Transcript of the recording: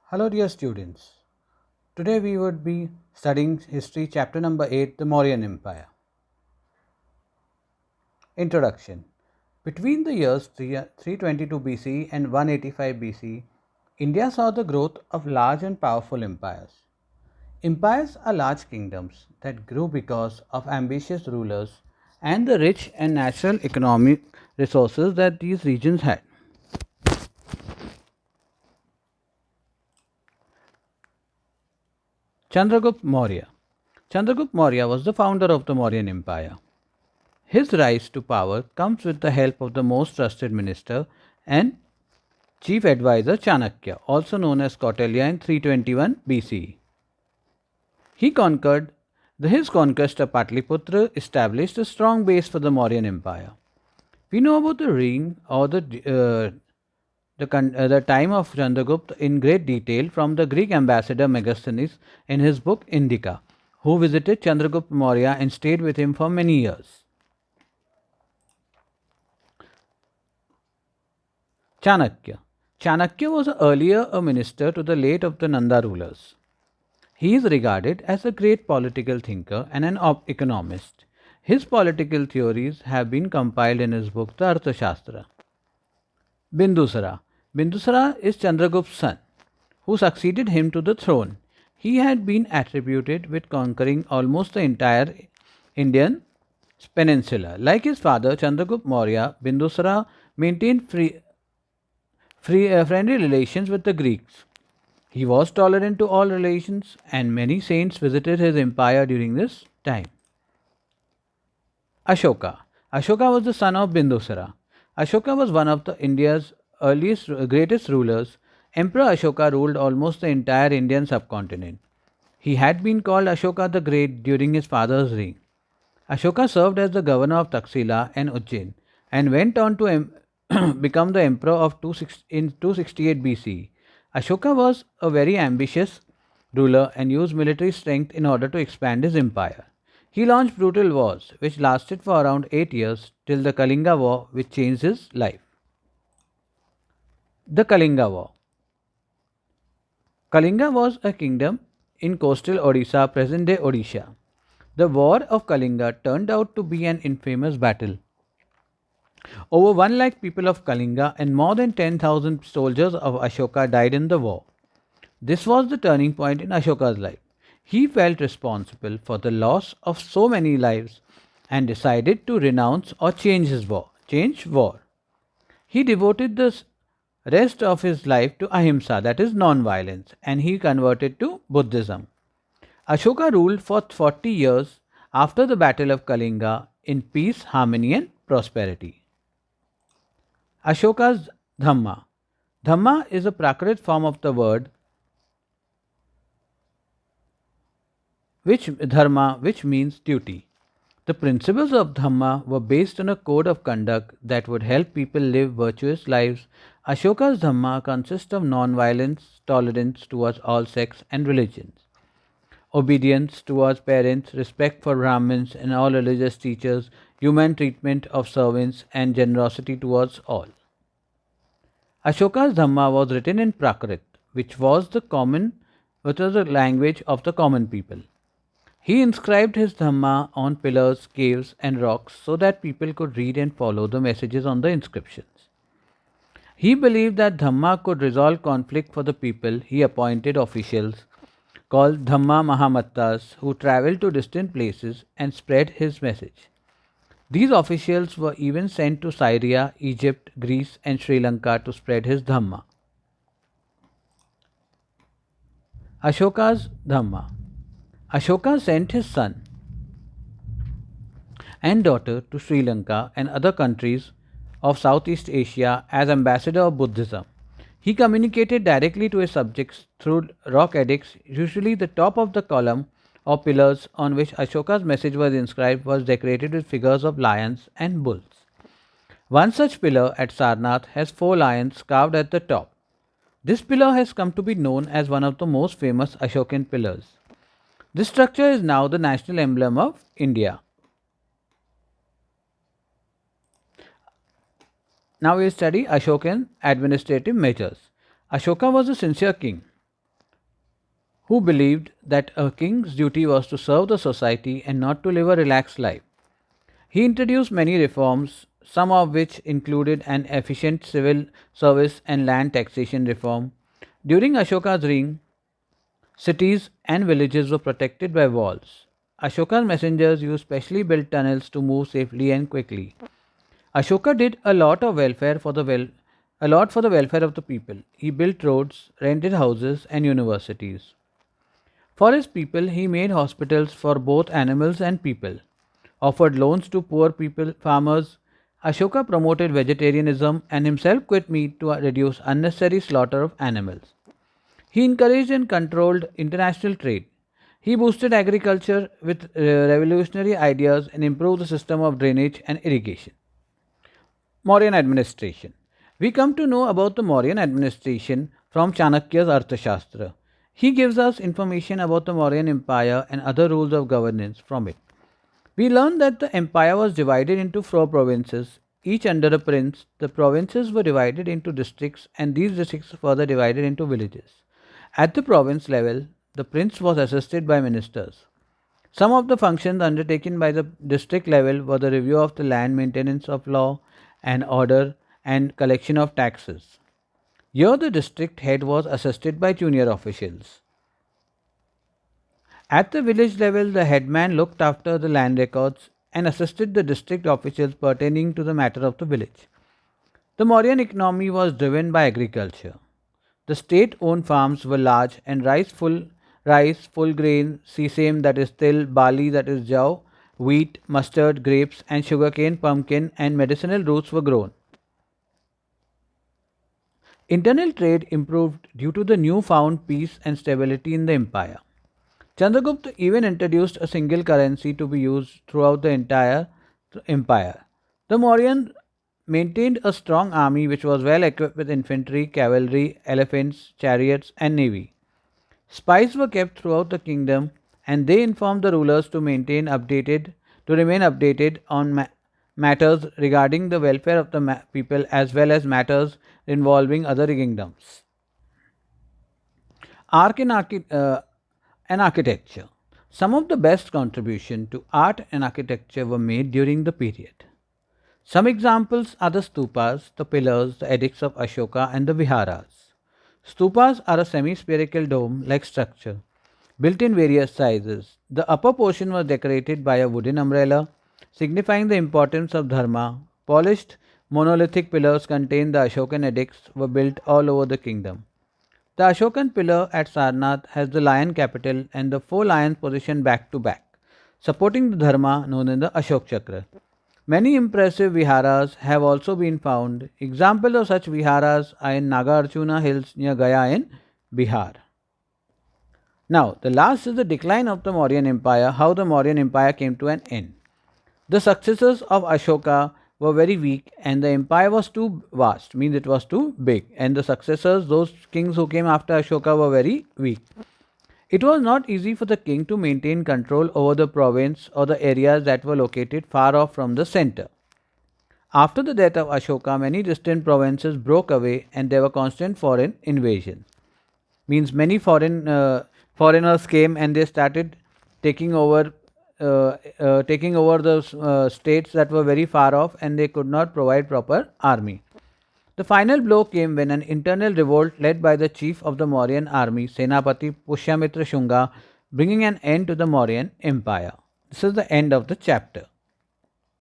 Hello dear students. Today we would be studying history chapter number 8, the Mauryan Empire. Introduction. Between the years 322 BC and 185 BC, India saw the growth of large and powerful empires. Empires are large kingdoms that grew because of ambitious rulers and the rich and natural economic resources that these regions had. Chandragupta Maurya. Chandragupta Maurya was the founder of the Mauryan Empire. His rise to power comes with the help of the most trusted minister and chief advisor Chanakya, also known as Kautilya in 321 BCE. He conquered his conquest of Patliputra established a strong base for the Mauryan Empire. We know about the reign or the time of Chandragupta in great detail from the Greek ambassador Megasthenes in his book Indica, who visited Chandragupta Maurya and stayed with him for many years. Chanakya. Chanakya was earlier a minister to the late of the Nanda rulers. He is regarded as a great political thinker and an economist. His political theories have been compiled in his book, the Arthashastra. Bindusara. Bindusara is Chandragupta's son, who succeeded him to the throne. He had been attributed with conquering almost the entire Indian peninsula. Like his father, Chandragupta Maurya, Bindusara maintained friendly relations with the Greeks. He was tolerant to all relations, and many saints visited his empire during this time. Ashoka. Ashoka was the son of Bindusara. Ashoka was one of the India's greatest rulers. Emperor Ashoka ruled almost the entire Indian subcontinent. He had been called Ashoka the Great during his father's reign. Ashoka served as the governor of Taxila and Ujjain and went on to become the emperor of in 268 BC. Ashoka was a very ambitious ruler and used military strength in order to expand his empire. He launched brutal wars which lasted for around 8 years till the Kalinga War, which changed his life. The Kalinga War. Kalinga was a kingdom in coastal Odisha, present day Odisha. The War of Kalinga turned out to be an infamous battle. Over 1 lakh people of Kalinga and more than 10,000 soldiers of Ashoka died in the war. This was the turning point in Ashoka's life. He felt responsible for the loss of so many lives and decided to renounce or change war. He devoted the rest of his life to ahimsa, that is non-violence, and he converted to Buddhism. Ashoka ruled for 40 years after the Battle of Kalinga in peace, harmony, and prosperity. Ashoka's Dhamma. Dhamma is a Prakrit form of the word dharma, which means duty. The principles of Dhamma were based on a code of conduct that would help people live virtuous lives. Ashoka's Dhamma consists of non-violence, tolerance towards all sects and religions, obedience towards parents, respect for Brahmins and all religious teachers, human treatment of servants, and generosity towards all. Ashoka's Dhamma was written in Prakrit, which was the language of the common people. He inscribed his Dhamma on pillars, caves, and rocks so that people could read and follow the messages on the inscriptions. He believed that Dhamma could resolve conflict for the people. He appointed officials called Dhamma Mahamattas who traveled to distant places and spread his message. These officials were even sent to Syria, Egypt, Greece, and Sri Lanka to spread his Dhamma. Ashoka's Dhamma. Ashoka sent his son and daughter to Sri Lanka and other countries of Southeast Asia as ambassador of Buddhism. He communicated directly to his subjects through rock edicts. Usually the top of the column or pillars on which Ashoka's message was inscribed was decorated with figures of lions and bulls. One such pillar at Sarnath has 4 lions carved at the top. This pillar has come to be known as one of the most famous Ashokan pillars. This structure is now the national emblem of India. Now we study Ashokan administrative measures. Ashoka was a sincere king. who believed that a king's duty was to serve the society and not to live a relaxed life. He introduced many reforms, some of which included an efficient civil service and land taxation reform. During Ashoka's reign, cities and villages were protected by walls. Ashoka's messengers used specially built tunnels to move safely and quickly. Ashoka did a lot for the welfare of the people. He built roads, rented houses and universities. For his people, he made hospitals for both animals and people, offered loans to poor people, farmers. Ashoka promoted vegetarianism and himself quit meat to reduce unnecessary slaughter of animals. He encouraged and controlled international trade. He boosted agriculture with revolutionary ideas and improved the system of drainage and irrigation. Mauryan administration. We come to know about the Mauryan administration from Chanakya's Arthashastra. He gives us information about the Mauryan Empire and other rules of governance from it. We learn that the empire was divided into four provinces, each under a prince. The provinces were divided into districts, and these districts were further divided into villages. At the province level, the prince was assisted by ministers. Some of the functions undertaken by the district level were the review of the land, maintenance of law and order, and collection of taxes. Here, the district head was assisted by junior officials. At the village level, the headman looked after the land records and assisted the district officials pertaining to the matter of the village. The Mauryan economy was driven by agriculture. The state-owned farms were large and rice, full grain, sesame that is till, barley that is jaw, wheat, mustard, grapes and sugarcane, pumpkin and medicinal roots were grown. Internal trade improved due to the newfound peace and stability in the empire. Chandragupta even introduced a single currency to be used throughout the entire empire. The Mauryan maintained a strong army which was well equipped with infantry, cavalry, elephants, chariots, and navy. Spies were kept throughout the kingdom, and they informed the rulers to remain updated on matters regarding the welfare of the people as well as matters involving other kingdoms. Arc and architecture. Some of the best contributions to art and architecture were made during the period. Some examples are the stupas, the pillars, the edicts of Ashoka, and the viharas. Stupas are a semi-spherical dome-like structure, built in various sizes. The upper portion was decorated by a wooden umbrella, signifying the importance of dharma. Polished monolithic pillars containing the Ashokan edicts were built all over the kingdom. The Ashokan pillar at Sarnath has the lion capital and the four lions positioned back to back, supporting the dharma known as the Ashok Chakra. Many impressive viharas have also been found. Examples of such viharas are in Nagarjuna Hills near Gaya in Bihar. Now, the last is the decline of the Mauryan Empire, how the Mauryan Empire came to an end. The successors of Ashoka were very weak and the empire was too vast, means it was too big, and the successors, those kings who came after Ashoka, were very weak. It was not easy for the king to maintain control over the province or the areas that were located far off from the center. After the death of Ashoka, many distant provinces broke away and there were constant foreign invasions. Means many foreigners came and they started taking over the states that were very far off and they could not provide proper army. The final blow came when an internal revolt led by the chief of the Mauryan army, Senapati Pushyamitra Shunga, bringing an end to the Mauryan Empire. This is the end of the chapter.